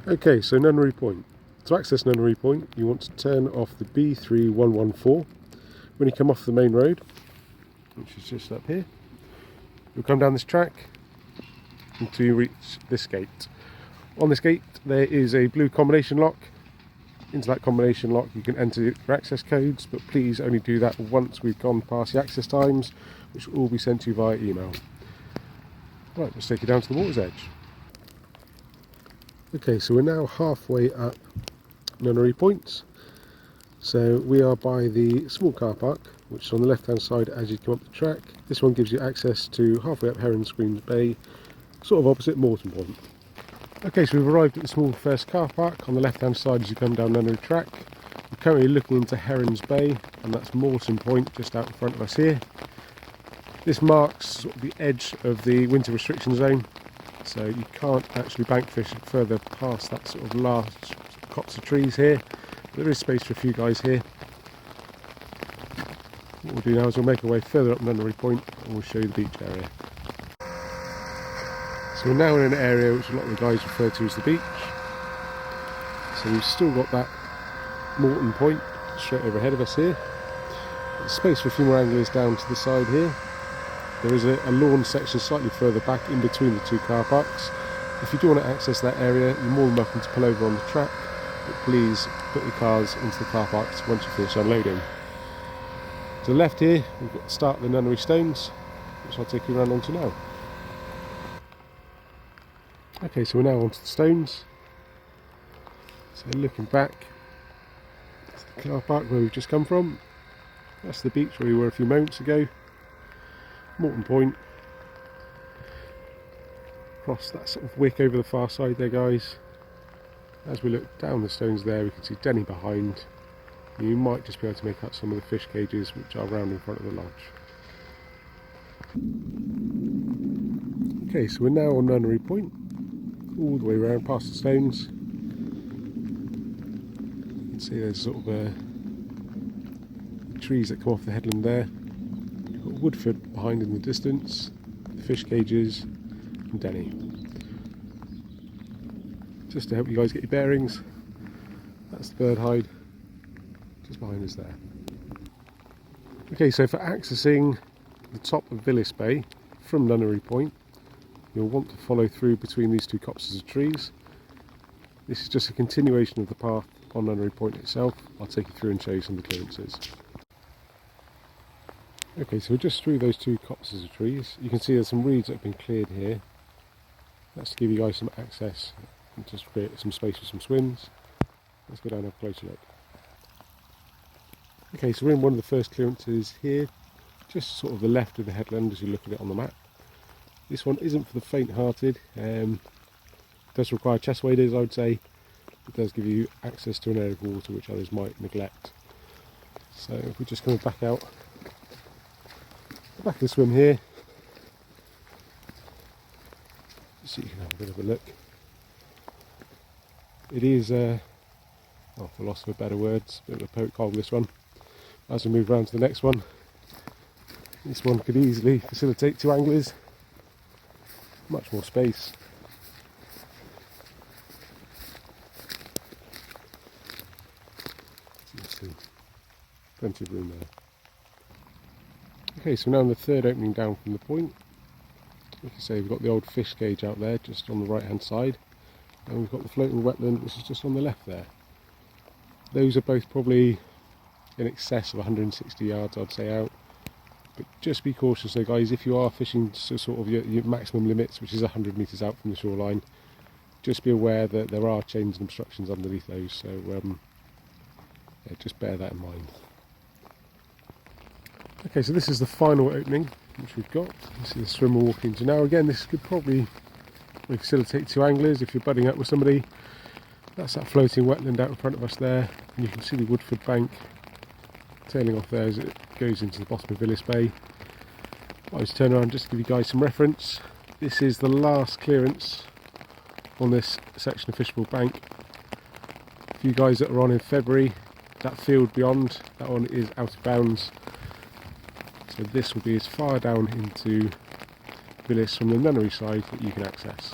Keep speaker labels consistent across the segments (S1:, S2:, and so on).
S1: Okay, so Nunnery Point. To access Nunnery Point, you want to turn off the B3114. When you come off the main road, which is just up here, you'll come down this track until you reach this gate. On this gate there is a blue combination lock. Into that combination lock you can enter your access codes, but please only do that once we've gone past the access times, which will all be sent to you via email. Right, let's take you down to the water's edge. Okay, so we're now halfway up Nunnery Point. So we are by the small car park, which is on the left hand side as you come up the track. This one gives you access to halfway up Heron Screams Bay, sort of opposite Moreton Point. Okay, so we've arrived at the small first car park on the left hand side as you come down Nunnery track. We're currently looking into Heron's Bay, and that's Moreton Point just out in front of us here. This marks sort of the edge of the winter restriction zone, so you can't actually bank fish further past that sort of large copse of trees here. There is space for a few guys here. What we'll do now is we'll make our way further up Nunnery Point and we'll show you the beach area. So we're now in an area which a lot of the guys refer to as the beach. So we've still got that Moreton Point straight overhead of us here. There's space for a few more anglers down to the side here. There is a lawn section slightly further back in between the two car parks. If you do want to access that area, you're more than welcome to pull over on the track, but please put your cars into the car parks once you finish unloading. To the left here, we've got the start of the Nunnery Stones, which I'll take you around onto now. Okay, so we're now onto the stones. So looking back, that's the car park where we've just come from. That's the beach where we were a few moments ago. Moreton Point. Across that sort of wick over the far side there, guys. As we look down the stones there, we can see Denny behind. You might just be able to make out some of the fish cages which are round in front of the lodge. Okay, so we're now on Nunnery Point, all the way around past the stones. You can see there's sort of trees that come off the headland there. You've got Woodford behind in the distance, the fish cages, and Denny. Just to help you guys get your bearings, that's the bird hide just behind us there. Okay, so for accessing the top of Villis Bay from Nunnery Point, you'll want to follow through between these two copses of trees. This is just a continuation of the path on Nunnery Point itself. I'll take you through and show you some of the clearances. Okay, so we're just through those two copses of trees. You can see there's some reeds that have been cleared here. That's to give you guys some access and just create some space for some swims. Let's go down and have a closer look. Okay, so we're in one of the first clearances here, just sort of the left of the headland as you look at it on the map. This one isn't for the faint-hearted. It does require chest waders, I would say. It does give you access to an area of water which others might neglect. So if we're just coming back out the back of the swim here, so you can have a bit of a look. It is, well, for loss of better words, a bit of a poke hole, this one. As we move around to the next one, this one could easily facilitate two anglers. Much more space. See, plenty of room there. Okay, so now in the third opening down from the point, like I say, we've got the old fish cage out there just on the right hand side, and we've got the floating wetland which is just on the left there. Those are both probably in excess of 160 yards, I'd say, out. But just be cautious though, guys, if you are fishing to sort of your maximum limits, which is 100 metres out from the shoreline, just be aware that there are chains and obstructions underneath those, so yeah, just bear that in mind. Okay, so this is the final opening which we've got. You see the swimmer walking into now. Again, this could probably facilitate two anglers if you're budding up with somebody. That's that floating wetland out in front of us there, and you can see the Woodford bank tailing off there as it goes into the bottom of Villis Bay. I'll just turn around just to give you guys some reference. This is the last clearance on this section of Fishable Bank. For you guys that are on in February, that field beyond, that one is out of bounds. So this will be as far down into Villis from the Nunnery side that you can access.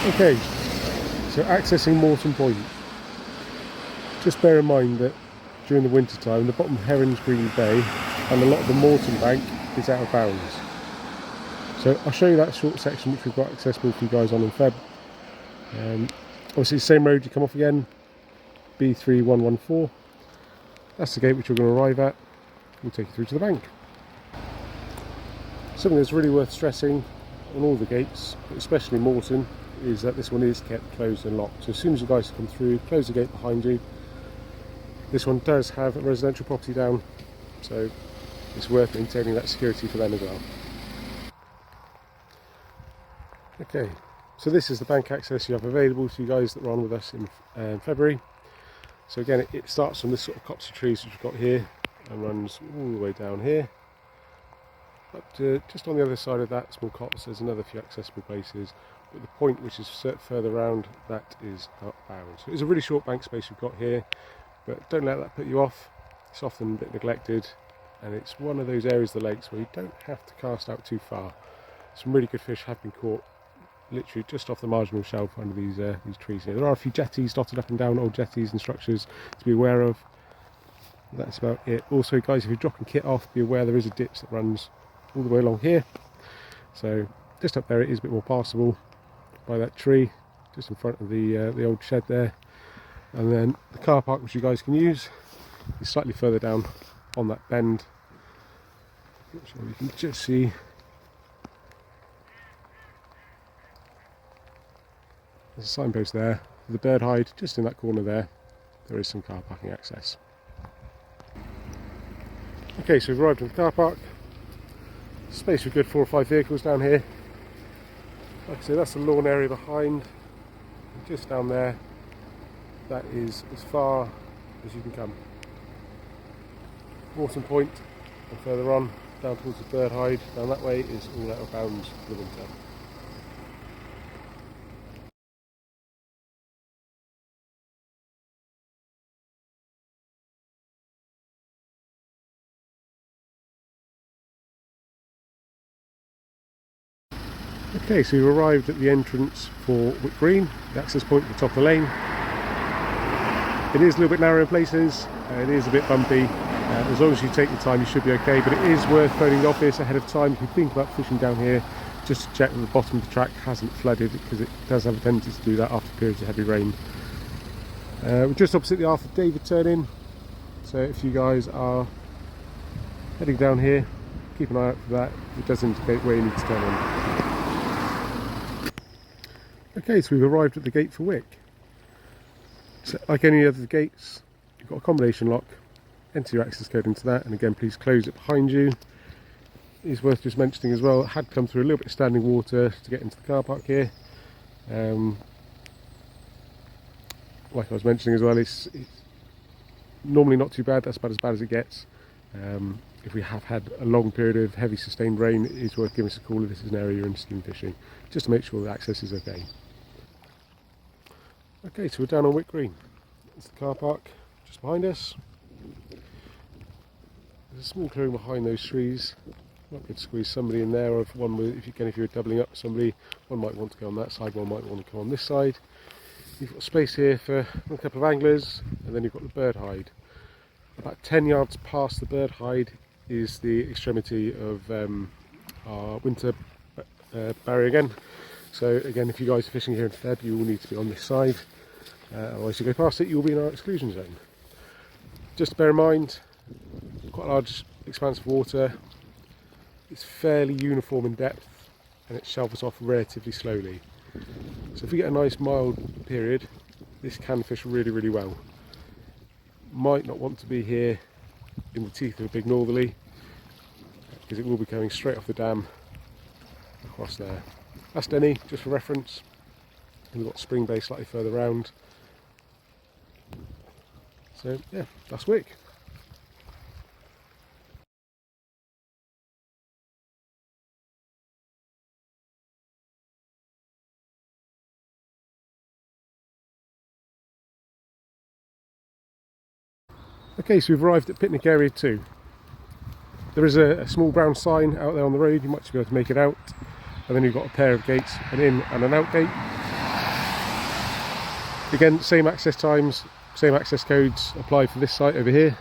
S1: Okay, so accessing Moreton Point. Just bear in mind that during the winter time the bottom of Herons Green Bay and a lot of the Moreton bank is out of bounds. So I'll show you that short section which we've got accessible for you guys on in Feb. Obviously the same road you come off again, B3114. That's the gate which we're going to arrive at. We'll take you through to the bank. Something that's really worth stressing on all the gates, but especially Moreton, is that this one is kept closed and locked. So as soon as you guys come through, close the gate behind you. This one does have a residential property down, so it's worth maintaining that security for them as well. Okay, so this is the bank access you have available to you guys that were on with us in February. So again, it starts from this sort of copse of trees which we've got here and runs all the way down here. Up to just on the other side of that small copse, there's another few accessible places, but the point which is further around, that is outbound. So it's a really short bank space we've got here, but don't let that put you off. It's often a bit neglected, and it's one of those areas of the lakes where you don't have to cast out too far. Some really good fish have been caught literally just off the marginal shelf under these trees here. There are a few jetties dotted up and down, old jetties and structures to be aware of. That's about it. Also guys, if you're dropping kit off, be aware there is a ditch that runs all the way along here. So just up there it is a bit more passable by that tree, just in front of the old shed there. And then the car park which you guys can use is slightly further down on that bend. So you can just see there's a signpost there. The bird hide just in that corner there. There is some car parking access. Okay, so we've arrived in the car park. Space for good 4 or 5 vehicles down here. Like I say, that's the lawn area behind. And just down there, that is as far as you can come. Moreton Point, and further on, down towards the bird hide, down that way is all out of bounds for the winter. Okay, so we've arrived at the entrance for Wick Green, the access point at the top of the lane. It is a little bit narrow in places, it is a bit bumpy. As long as you take your time you should be okay, but it is worth phoning the office ahead of time if you think about fishing down here, just to check that the bottom of the track hasn't flooded, because it does have a tendency to do that after periods of heavy rain. We're just opposite the Arthur David turn-in, so if you guys are heading down here, keep an eye out for that. It does indicate where you need to turn in. Okay, so we've arrived at the gate for Wick. So like any other gates, you've got a combination lock. Enter your access code into that, and again please close it behind you. It is worth just mentioning as well, it had come through a little bit of standing water to get into the car park here. Like I was mentioning as well, it's normally not too bad, that's about as bad as it gets. If we have had a long period of heavy sustained rain, it is worth giving us a call if this is an area you're interested in fishing, just to make sure the access is okay. Okay, so we're down on Wick Green. It's the car park just behind us. There's a small clearing behind those trees. Might be able to squeeze somebody in there, or if you're doubling up somebody, one might want to go on that side, one might want to come on this side. You've got space here for a couple of anglers, and then you've got the bird hide. About 10 yards past the bird hide is the extremity of our winter barrier again. So again, if you guys are fishing here in Feb, you will need to be on this side. Otherwise, you go past it, you'll be in our exclusion zone. Just to bear in mind, quite a large expanse of water. It's fairly uniform in depth, and it shelves off relatively slowly. So if we get a nice mild period, this can fish really, really well. Might not want to be here in the teeth of a big northerly, because it will be coming straight off the dam across there. That's Denny, just for reference. And we've got Spring Bay slightly further round. So yeah, that's Wick. Okay, so we've arrived at picnic area 2. There is a small brown sign out there on the road, you might be able to make it out. And then you've got a pair of gates, an in and an out gate. Again, same access times, same access codes apply for this site over here.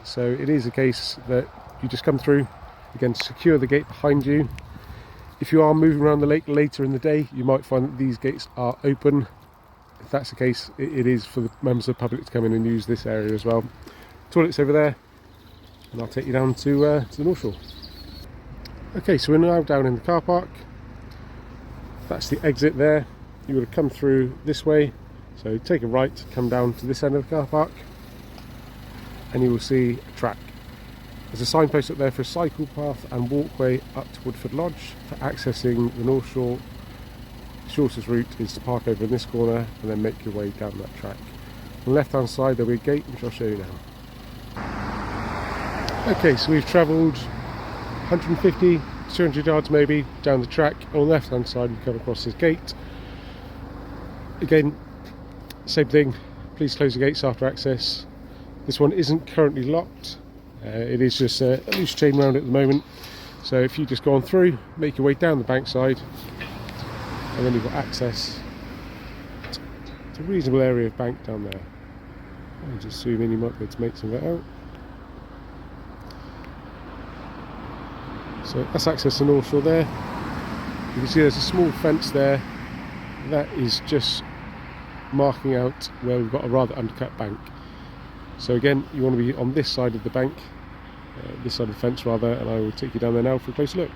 S1: So it is a case that you just come through, again secure the gate behind you. If you are moving around the lake later in the day, you might find that these gates are open. If that's the case, it is for the members of the public to come in and use this area as well. Toilets over there, and I'll take you down to the North Shore. Okay, so we're now down in the car park. That's the exit there. You would have come through this way, so take a right, come down to this end of the car park, and you will see a track. There's a signpost up there for a cycle path and walkway up to Woodford Lodge. For accessing the North Shore, the shortest route is to park over in this corner and then make your way down that track. On the left hand side there'll be a gate, which I'll show you now. Okay, so we've travelled 150 200 yards maybe down the track. On the left hand side we come across this gate. Again, same thing, please close the gates after access. This one isn't currently locked. It is just a loose chain round at the moment, so if you just go on through, make your way down the bank side, and then you've got access to a reasonable area of bank down there. I'll just zoom in, you might be able to make some of that out. So that's access to North Shore there. You can see there's a small fence there. That is just marking out where we've got a rather undercut bank. So again, you want to be on this side of the bank, this side of the fence rather, and I will take you down there now for a closer look.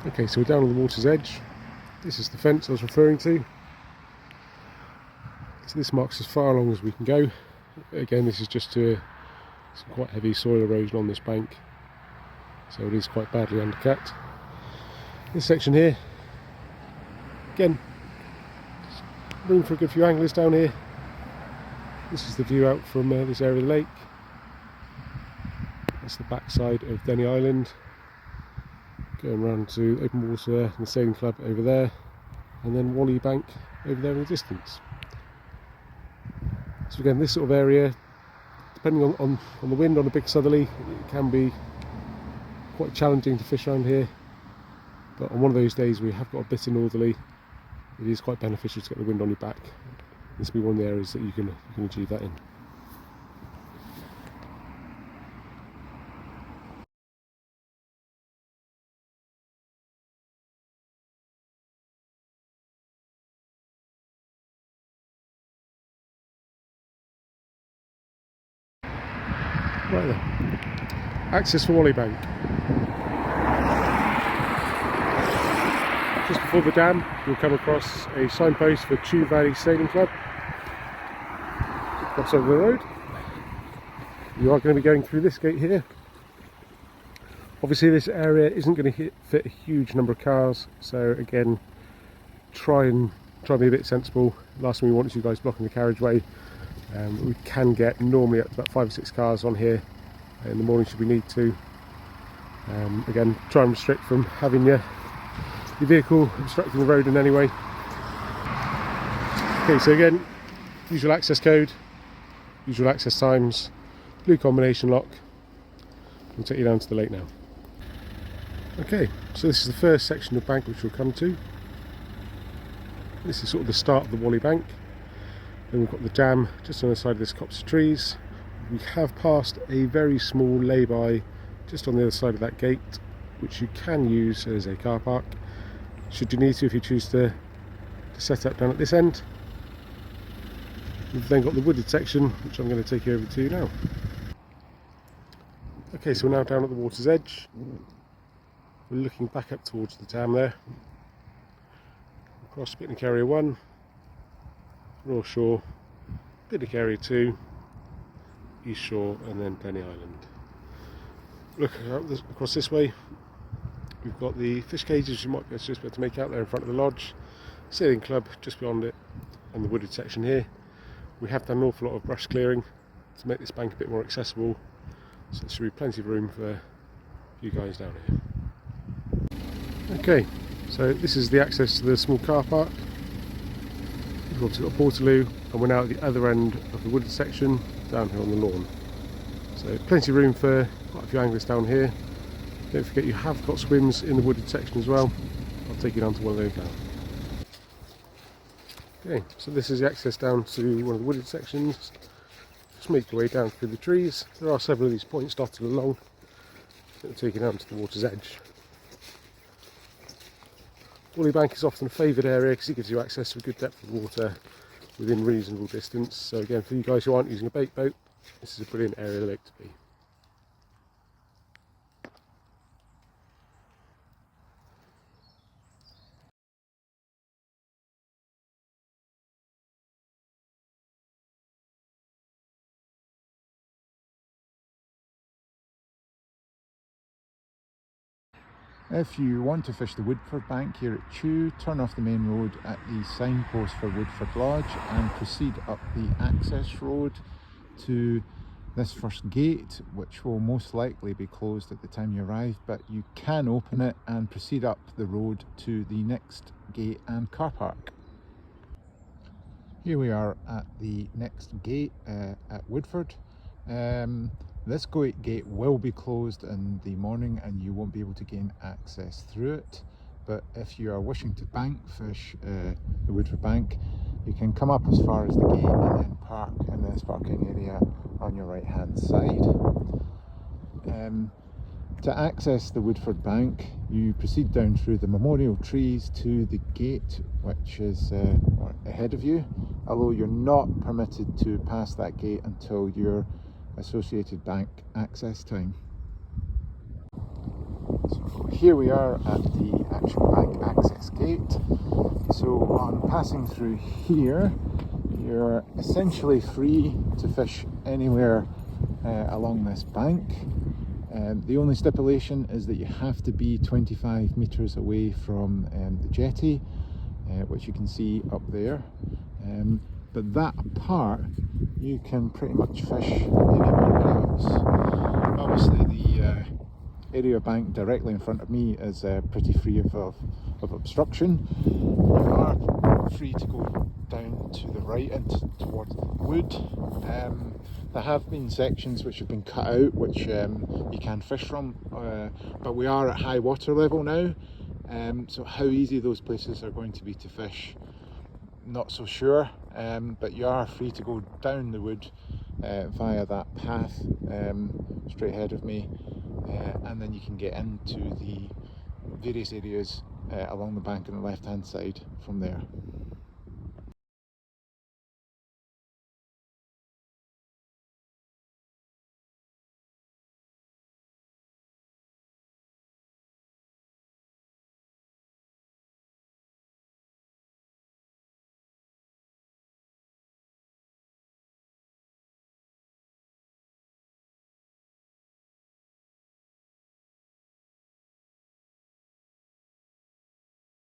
S1: Okay, so we're down on the water's edge. This is the fence I was referring to. So this marks as far along as we can go. Again, this is just to some quite heavy soil erosion on this bank, so it is quite badly undercut. This section here, again, room for a good few anglers down here. This is the view out from this area of the lake. That's the backside of Denny Island. Going around to open water and the sailing club over there, and then Wally Bank over there in the distance. So again, this sort of area, depending on the wind, on a big southerly, it can be quite challenging to fish around here. But on one of those days we have got a bit of northerly, it is quite beneficial to get the wind on your back. This will be one of the areas that you can achieve that in. Right then, access for Wally Bank. Just before the dam, you'll come across a signpost for Chew Valley Sailing Club. Cross over the road. You are going to be going through this gate here. Obviously this area isn't going to fit a huge number of cars, so again, try and be a bit sensible. Last thing we want is you guys blocking the carriageway. We can get normally up to about 5 or 6 cars on here in the morning should we need to. Again, try and restrict from having your vehicle obstructing the road in any way. Okay, so again, usual access code, usual access times, blue combination lock. We'll take you down to the lake now. Okay, so this is the first section of bank which we'll come to. This is sort of the start of the Wally Bank. Then we've got the dam just on the side of this copse of trees. We have passed a very small lay-by just on the other side of that gate, which you can use as a car park should you need to, if you choose to set up down at this end. We've then got the wooded section, which I'm going to take you over to now. Okay, so we're now down at the water's edge. We're looking back up towards the dam there. Across Picnic Area 1, North Shore, Picnic Area 2, East Shore, and then Denny Island. Looking out across this way, we've got the fish cages you might just be able to make out there in front of the lodge, sailing club just beyond it, and the wooded section here. We have done an awful lot of brush clearing to make this bank a bit more accessible, so there should be plenty of room for you guys down here. Okay, so this is the access to the small car park. We've obviously got a portaloo, and we're now at the other end of the wooded section down here on the lawn. So plenty of room for quite a few anglers down here. Don't forget you have got swims in the wooded section as well. I'll take you down to one of those now. Okay, so this is the access down to one of the wooded sections. Just make your way down through the trees. There are several of these points dotted along that will take you down to the water's edge. Whalley Bank is often a favoured area because it gives you access to a good depth of water within reasonable distance. So again, for you guys who aren't using a bait boat, this is a brilliant area of the lake to be.
S2: If you want to fish the Woodford Bank here at Chew, turn off the main road at the signpost for Woodford Lodge and proceed up the access road to this first gate, which will most likely be closed at the time you arrive, but you can open it and proceed up the road to the next gate and car park. Here we are at the next gate at Woodford. This gate will be closed in the morning and you won't be able to gain access through it, but if you are wishing to bank fish the Woodford Bank, you can come up as far as the gate and then park in this parking area on your right hand side. To access the Woodford Bank, you proceed down through the memorial trees to the gate, which is ahead of you, although you're not permitted to pass that gate until your associated bank access time. So here we are at the actual bank access gate. So on passing through here, you're essentially free to fish anywhere along this bank. The only stipulation is that you have to be 25 metres away from the jetty, which you can see up there. But that apart, you can pretty much fish anywhere else. Obviously the area bank directly in front of me is pretty free of obstruction. You are free to go down to the right and towards the wood. There have been sections which have been cut out which you can fish from, but we are at high water level now, so how easy those places are going to be to fish, not so sure, but you are free to go down the wood via that path straight ahead of me, and then you can get into the various areas along the bank on the left hand side from there.